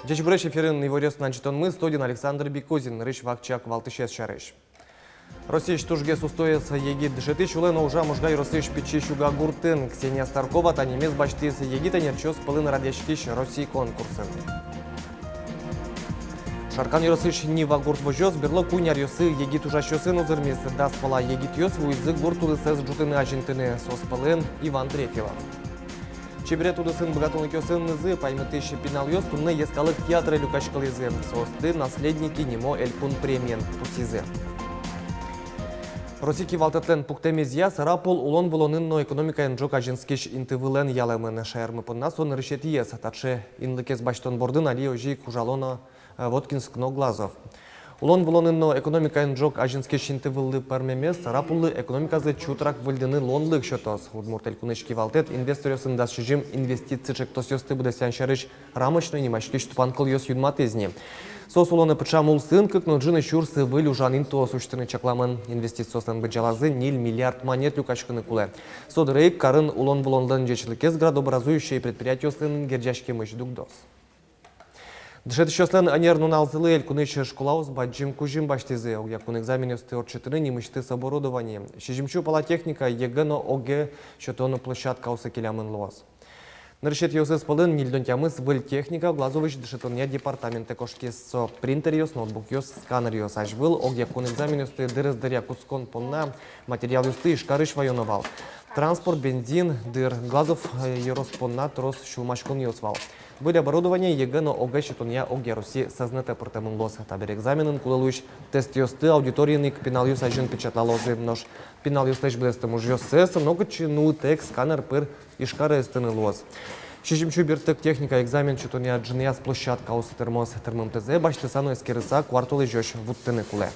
Дечбреш эфирин иворес начитон мы, студен Александр Бекузин, рыч вакчак валтышес шарыш. Россия штужге сустоится егид дышеты чулена уже мужгай Россия печи шуга гуртын. Ксения Старкова та немец баштисы егита нерчос пылын радяшкиш России конкурсын. Шаркан Россия не вагурт вожос, берло куняр йосы егид ужащосын узырмес, да спала егид йос вуйзы гуртулы сэс джутыны ажинтыны, сос пылын Иван Трефилов. Чебре туды сын богатонлык сын нызы, поймыты пинал йос, тунны ескалык театры люкачкалызы, состы наследники немо элькун премиен пусизы. Росики валтетлен пуктемезия сарапол улон волонынно экономика энджок ажинскиш интывылен ялемын шаярмы понна сон решет ес, таче инлыкес баштон бордын али ожи кужалона Воткинскно Глазов. Улон волонынно экономика энджок ажинскиш интывылы пармемес сарапулы экономиказы чутрак выльдыны лонлык шотос. Удмуртель кунышки валтет инвесторёсын да шижим инвестицичек тосёсты будесян шарыш рамочной немашки штупанкл йос юдматезни. Сос улоны пычамул сын, как ноджины шурсы вылю жанин то существенный чакламын инвестициосын бычалазы нил миллиард монет люкачканы куле. Содрейк карын улон волонлын жечиликез градообразующие предприятия сын герджашки мыш дугдос. Дышет шослен анер нуналзылы эль куныш школаус баджим кужим баштизы, якун экзамене стеорчетыры немышты с оборудованием. Шижимчу палатехника егено оге щетону площадка усакелямын лоас. Нарышет йосыз пылын нильдон тямыз выль техника глазовыш дышетония департаменты кошки со принтер йос, ноутбук йос, сканер йос аж был, якун экзамене сты дырыз дыря кускон понна, материал йосты шкарыш вайоновал. Транспорт, бензин, дыр, глазов йорос понна, трос шулмашкон йосвал. Были оборудование егено оге щетония оге Руси сознате портемын лос. Табер экзаменын кулалуш тест йосты аудиторийник пинал йос ажин печатлалозы нож. Пинал йос теж блесты муж йос сэс, много чину тек сканер пыр ишкары эстыны лос. Шижимчу биртек техника экзамен щетония джиния с площадка усы термос термым ТЗ башты сано эскерыса квартулы жёш вуттыны куле.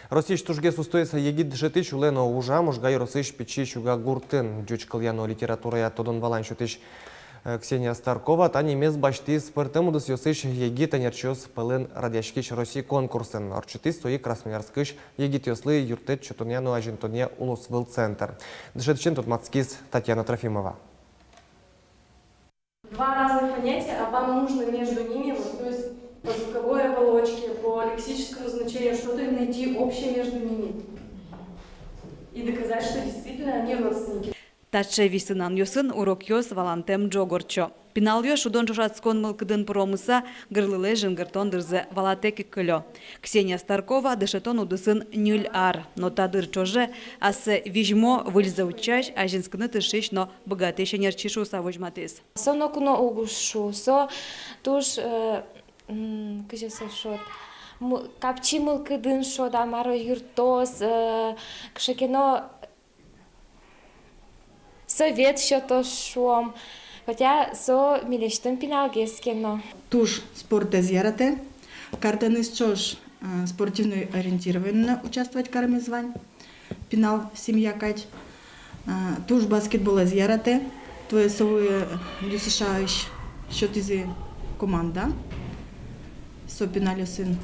Россия штужге сустоится егид дышеты чулено ужа мужгай Россия печи шуга гуртын. Джучкальяно литература я тодон балан щутыш Ксения Старкова, та немец башти спыртым удыс йосыш егит анерчос пылын радяшкиш России конкурсын. Арчыты стои Красноярскыш егит йослы юртет чутоняну ажинтония улусвыл центр. Дышетчен тут Мацкис Татьяна Трофимова. Два разных понятия, а вам нужно между ними, вот, то есть по звуковой оболочке, по лексическому значению, что-то найти общее между ними. И доказать, что действительно они родственники. Таче висынан йосын урок йос валантем джогорчо. Пинал йош удон жошатскон мылкыдын промыса гырлыле жынгыртон дырзе валатеки көлё. Ксения Старкова дышетон удысын нюль ар. Но тадыр чоже асе вижмо выльза учащ, а женскны тышиш, но богатейше нерчишу савожматис. Со нокуно угушу, со туш кыжесе шот. Капчи мылкыдын шот, амаро юртос, кшекено совет що-то шум, хоча со мілештим піналгескено. Туж спорта зярате, картаны чош спортивно ориентированно участвовать карами звань, пинал семья кать, туж баскетбола зярате, твое совое дюсишающ счетизи команда, со пинали сын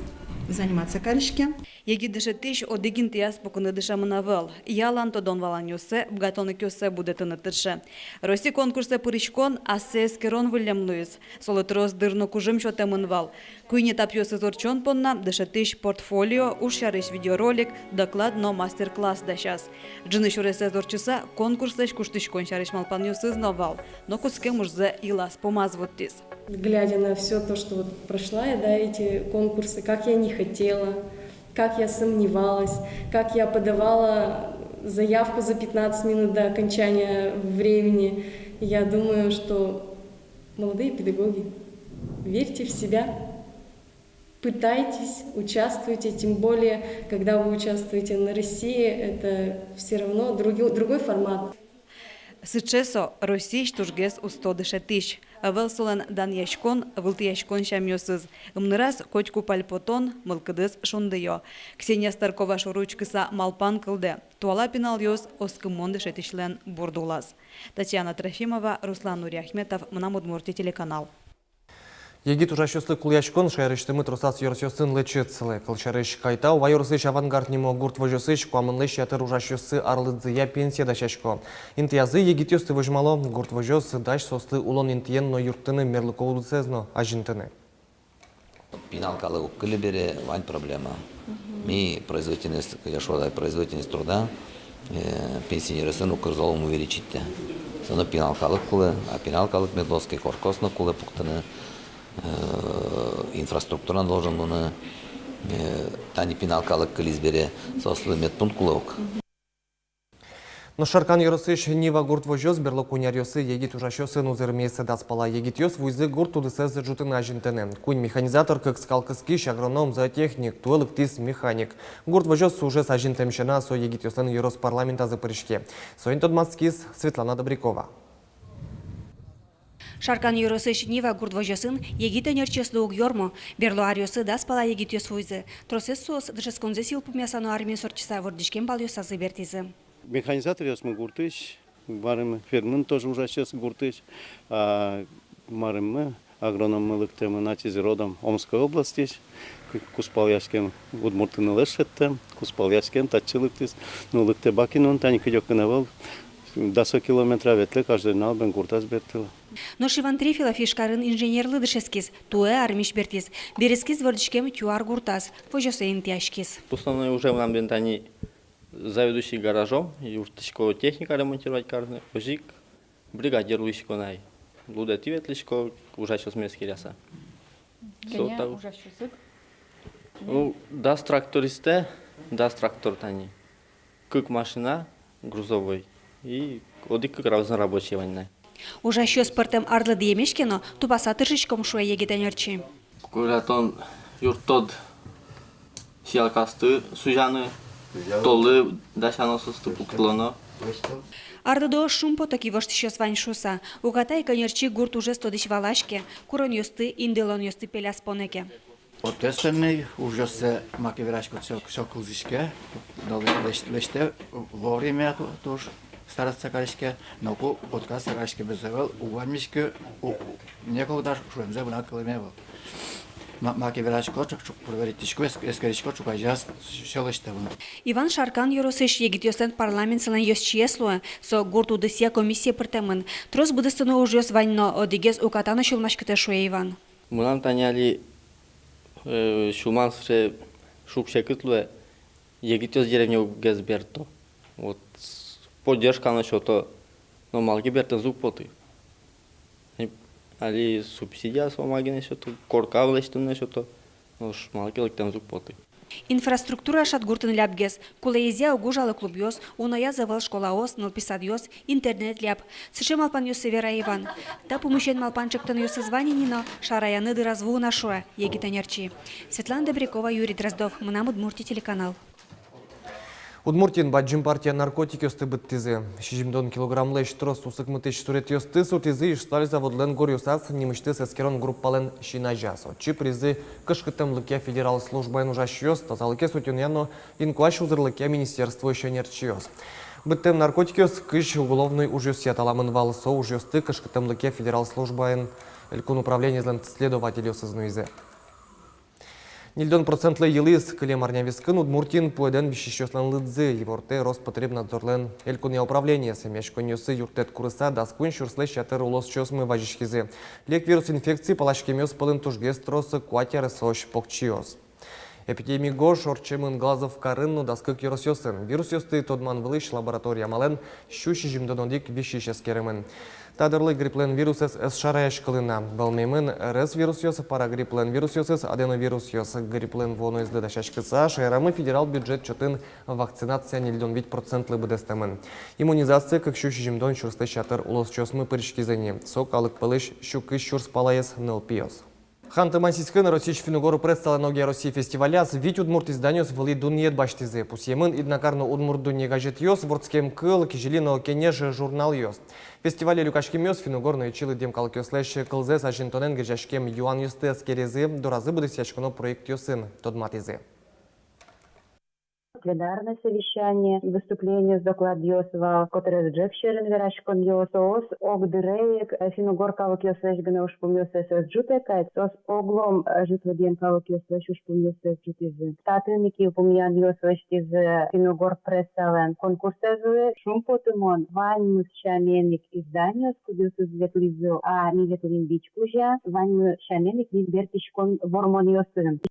заниматься каришки. Еги дышетиш одигин тиас покуны дышамынавел. Ялан тодон валан йосе, бгатоны кёсе будетыны тыше. Роси конкурсе пырышкон, асе эскерон вылемлуис. Солотрос дырно кужым шотемын вал. Куйне тапьёсы зорчон понна, дышетиш портфолио, ушарыш видеоролик, доклад, но мастер-класс дащас. Джины шуресе зорчыса, конкурсеш куштышкон шарыш малпан йосы знавал. Но куске мужзе илас помазвоттис. Глядя на все то, что вот прошла я, да, эти конкурсы, как я не хотела, как я сомневалась, как я подавала заявку за 15 минут до окончания времени. Я думаю, что молодые педагоги, верьте в себя, пытайтесь, участвуйте, тем более, когда вы участвуете на России, это все равно другой формат. Сычесо Росій штужгес у 100 дышетиш. Авел солен дан яшкон, вылты яшкон шамьосыз. Умнырас котьку пальпотон, мылкыдыз шондыё. Ксения Старкова шуручкыса малпан кылды. Туала пинал йос оскымонды шетишлен бурдулас. Татьяна Трофимова, Руслан Нуриахметов, Мнамудмурти телеканал. Егит ужащослы кулячкон шайрыштымы трусас йорсёсын лечыцлы. Кылчарыш кайта, вайорсыш авангард немо гурт вожосыш, куамынлыш ятыр ужащосы арлыдзыя пенсия дашашко. Интиязы егит ёсты вожмало, гурт вожос даш сослы улон интиен, но юртыны мерлыковуду цезно, ажинтыны. Пиналкалы уккылы бере вань проблема. Ми производительность, производительность труда пенсионерысын укырзолым увеличить. Соно пиналкалык кулы, а пиналкалык медловский коркосно кулы пуктыны инфраструктура должен буны тани пиналкалык кылиз бере сослы медпункт кулык. Но шаркан йорсыш нива гурт вожос берлокуняр йосы егит ужащосын узырмейсы даспала. Егит йос вуйзы гурт удысыз жутын ажинтыны. Кунь механизатор, как скалкыскиш, агроном, зоотехник, туэлык тис механик. Гурт вожос уже с ажинтымщина, со егит йосын йорос парламента за паришке. Соин Тодмацкис, Светлана Добрякова. Шаркан юросыш нива гурдвожасын егита нерчеслуг йормо, берло арьосы даспала егит йос вуйзы. Тросес сос дышесконзе сил пумясану армию сорчиса вордишкен бал йосазы бертизы. Механизатор ясмы гуртыш, барым фермын тоже уже сейчас гуртыш, марым мы агроном мы лыктем начиз родом Омской области, Куспаляшкем удмуртыны лешеттем, Куспаляшкем татчылыктыз, ну лыкте бакин он тани кидёкынавал, до 100 километров ветле каждый нал бен гуртаз бертила. Но Шиван Трифилов ишкарын инженерлы дышескиз, туэ армиш бертиз, берескиз вордишкем тюар гуртаз, вожосейн тяшкиз. Основной уже нам бентани заведующий гаражом, юртышко техника ремонтировать карны, ожик, бригадир лучко най. Луда тивет лучко уже сейчас мески ряса. Ну, даст трактористе, даст трактор тани. Как машина грузовой и одик как раз на рабочий война. Уже еще спортом арлы диемешкено, тупаса тыршичком шуя егита нерчи. Куратон юртод сиалкасты сужаны, толы дашаносусты пуклоно. Ардодо шум потоки вошт еще свань шуса. Угатай конерчи гурт уже стодич валашке, курон ёсты, инделон ёсты пеляс понеке. Отестенный уже с макеверашко сокулзишке, но лиште вовремя тоже стараться каришке, но отказ каришке безавел, увамишке, некогда шуемзе бна колемевел. Макеверашко чук проверитишко, эскаришко чук ажас шелеште. Иван Шаркан юросыш егит ёстен парламент сылан ёс чеслуа, со гурт удысия комиссия пыртемын. Трос будыстыны уж ёс ваньно, одигез укатана шулмашкыте шуя Иван. Мунам таняли шумансы шукше кытлуе, егитёс деревню gezberto. Вот поддержка на что-то, но малки берта звук поты. Али субсидия помоги на что-то, корка влечтен на что-то, но малки лектен звук поты. Инфраструктура шат гуртын ляпгез, кулеизия угужалы клуб ёс, уная завал школа ос, нылписад ёс, интернет ляп. Сыше малпан ёс Севера Иван. Та помещен малпанчыктын ёс званинино, шараяны дыразву нашуа, егита нерчи. Светлана Добрякова, Юрий Дроздов, Мнамудмурти телеканал. Удмуртин баджим партия наркотики ёсты быттизы. 60 килограммлы трос усык мытыш сурет ёсты сутизы иштали заводлен гор ёсав немышты сескерон группален шина жасо. Чи призы кышкытым лыке федерал службайн ужаш ёс, тазалыке сутюняно инкуаш узырлыке министерство еще нерчи ёс. Быттым наркотики ёс кыш уголовный ужёс яталамын валысо ужёсты кышкытым лыке федерал службайн элькун управление злен следователь ёсызныйзе. Нильдон процентлы елыз кілем арнявискын Удмуртин пуэден бішішеслан лыдзы, еворте Роспотребнадзорлен элькуния управление семешкон ёсы юртет курыса даскун шурслы шатыр улос чосмы важишкизы. Лек вирус инфекции палашкемёс пылын тужгес тросы куатяры сош покчиос. Эпидемии гош орчемын глазов карынну даскык ерос ёсын. Вирус ёсты тодман вылыш лаборатория мален щущи жимдонодик вишишес керемын. Тадырлы гриплен вирус эс шараяш кылына. Балмемын рес вирус ёсы, парагриплен вирус ёсы, аденовирус ёсы, гриплен воно изды дашашкыса, шайрамы федерал бюджет чотын вакцинация нельдон 5% быдестемын. Иммунизация как щущи жимдон чурсты шатыр улос чосмы пырышкизыни. Сок алык пылыш щукы щурс палаес нылпиос. Ханты-Мансийскын Росич Финугору представленного России фестиваля с вить удмурт изданиос вали дуньет баштизе. Пусьемын иднакарно удмурт дунье гажет йос, вордским кыл, кижелино кенеже журнал йос. Фестивале люкашким йос Финугорно и чилы демкал кёслэш кылзе сажинтонен гажашкем юан юсте скерезы, доразы будет сячконо проект йосын, тодматизе. Пленарное совещание, выступление с доклад Йосова, которое с Джекшерен верашкон Йосос, Огдреек, Финугор калок Йосеш гна уж помнился с Джутекай, сос Оглом житводен калок Йосеш уж помнился с Джутизы. Татыники упомян Йосеш из Финугор прессален. Конкурсезуе шумпотумон, ваньмус шаменник издание, скудился с ветлизу, а не ветлин бичкужа, ваньмус шаменник визбертишкон вормон Йосовен.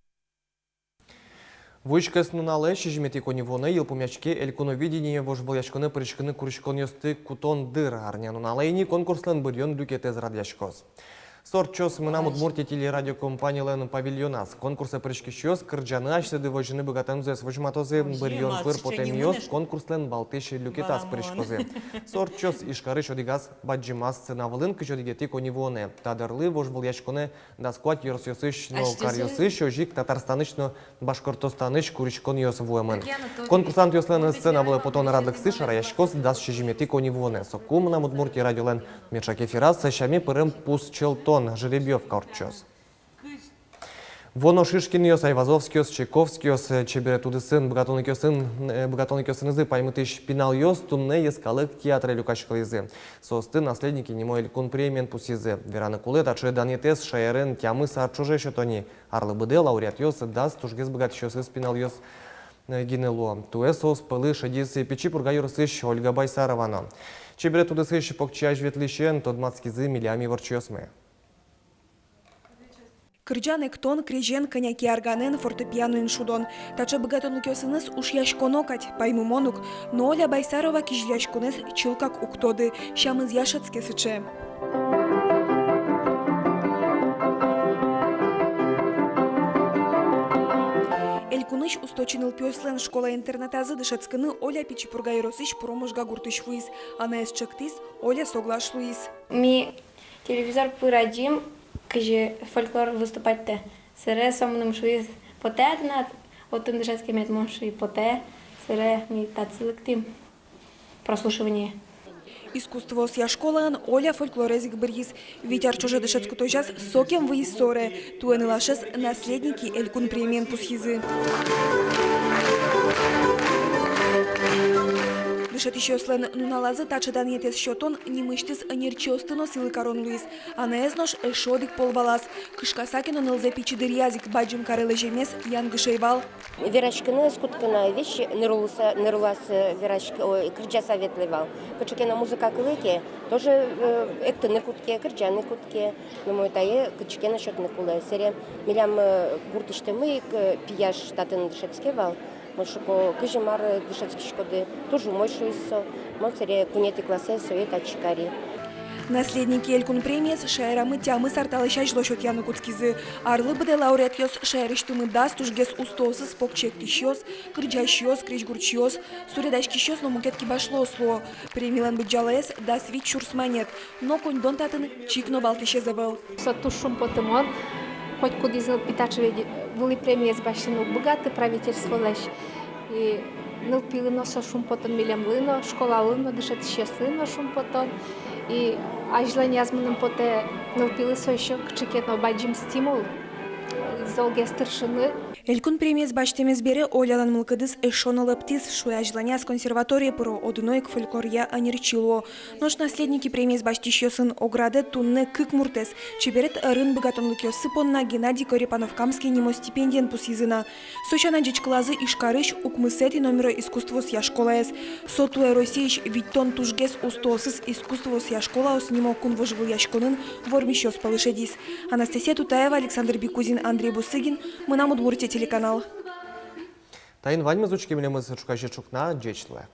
Вучкас нунале шижмети конивоне ел помячке эльконовидение вожбоячконе причконе куричкон йосты кутон дыр арня нуналейни конкурслен бырьон дюкетез радяшкос. Сорчос мынам удмуртия телерадиокомпания Лен Павильонас. Конкурса причкищос кырджаны ашсыды вожыны богатемзес вожматозы бырьон пыр потемиос конкурслен балтеши люкетас причкозы. Сорчос ишкарыш одигас баджимас ценавлын кыжодигети конивоне. Тадырлы вожбоячконе даскуат йорсьосыш но карьосыш ожик татарстаныш башкортостаныш куричкон йос вуэмын. Конкурсант йослен сценавлы потон радлыксыш араяшкос дас шижимети конивоне. Сокку мынам удмуртия радиолен Миршак Эфирас сащами пырым пус челтон жеребьев корчос. Воно Шишкин Айвазовскиос, Чайковскиос, Чеберетудысын, Богатоныкиосын изы, паймытыш пинал йос, тунне ескалык театра люкашкал изы. Состы наследники немо илькун премиен пусизы. Вераны кулет, ачы данетес, шаерен, тямы сарчуже шотони. Арлы быде лауреат йос, дас тужгез богатщосы спинал йос гинело. Туэсос пылы шадисы печи пургайорсыш Ольга Байсарована. Чеберетудысыш покчаж ветлищен, тодмацкизы милями ворчосмы. Кырджан эктон, крежен, коняки арганен, фортепиано шудон. Тача богатонлык йосыныз уж яшконокать, паймумонук, но Оля Байсарова кижляшконез чилкак уктоды, щамыз яшацке сыче. Элькуныш усточиныл пёслен школа-интернетазы дышецкыны Оля пичипургай росыш проможга гуртыш вуиз, ана эс чактис Оля соглаш луиз. Ми телевизор пырадим, кыжы фольклор выступать-то. Сыре сомным шуиз потеатнат, от индышецкий мет монши поте, сыре ми тацилыктим прослушивание. Искусство с школан Оля фольклорезик быргиз. Витяр чуже дышецку тойчас сокем выиз соре. Туэны лашес наследники элькун премиен пусхизы. Дышет еще слен нуналазы тачадан етес счетон немыштис нерчостыно силы корон луиз. А на эзнош шодик полвалас. Кышкасакино нылзе пичидыр язик баджим карелы жемес янгышейвал. Верашкины скуткана вещи нырулас верашки кырджа советливал. Кычекена музыка кылыке тоже эктыны кутке кырджаны кутке. Но мой тае кычекена счетны кулы. Сере милям гуртышты мы пияш татын дышецкевал. Мошуко кыжимар дышецки шкоды тоже мой шуиссо. Моцере кунети классе соета чикари. Наследники элькун премиес шайрамы тямы сарталыша жлошот яны куцкизы. Арлы быде лауреат йос шайрыштымы дас тужгес устосыз покчектищёс, кырджащёс, кричгурчёс, суредашкищёс, но мукетки башло сло. Премилан быджалаес дас вид чурсманет, но конь дон татын чикно балтыше завел. Сотушум потемон, хоть куда из питачеведи, были премии с башину богатый правительство лещ. И ныл пилыно со шум потом милям лыно, школа лыно, дышат сейчас лыно шум потом. И ажление азманым поте ныл пилы со еще к чекетно баджим стимул. Золге старшины. Элькун премиес баштемес бере Олялан мылкыдыс эшона лептис шуяжланя с консерватории про одной к фольклория анерчило. Нож наследники премиес баштищёсын ограде тунне кык муртес. Чеберет рын богатонлык йосыпонна Геннадий Корепанов-Камский немо стипендиен пусизына. Сочана джичклазы ишкарыш укмысети номера искусство с яшколаес. Сотуэ Россиич виттон тужгес устосыз искусство с яшколаос немо кун вожвыл яшконын вормищёс палышедис. Анастасия Тутаева, Александр Бикузин, Андрей Бусыгин. Мы нам удмуртия телеканал. Тайын вань мазучки милемыз шукажи чукна джечле.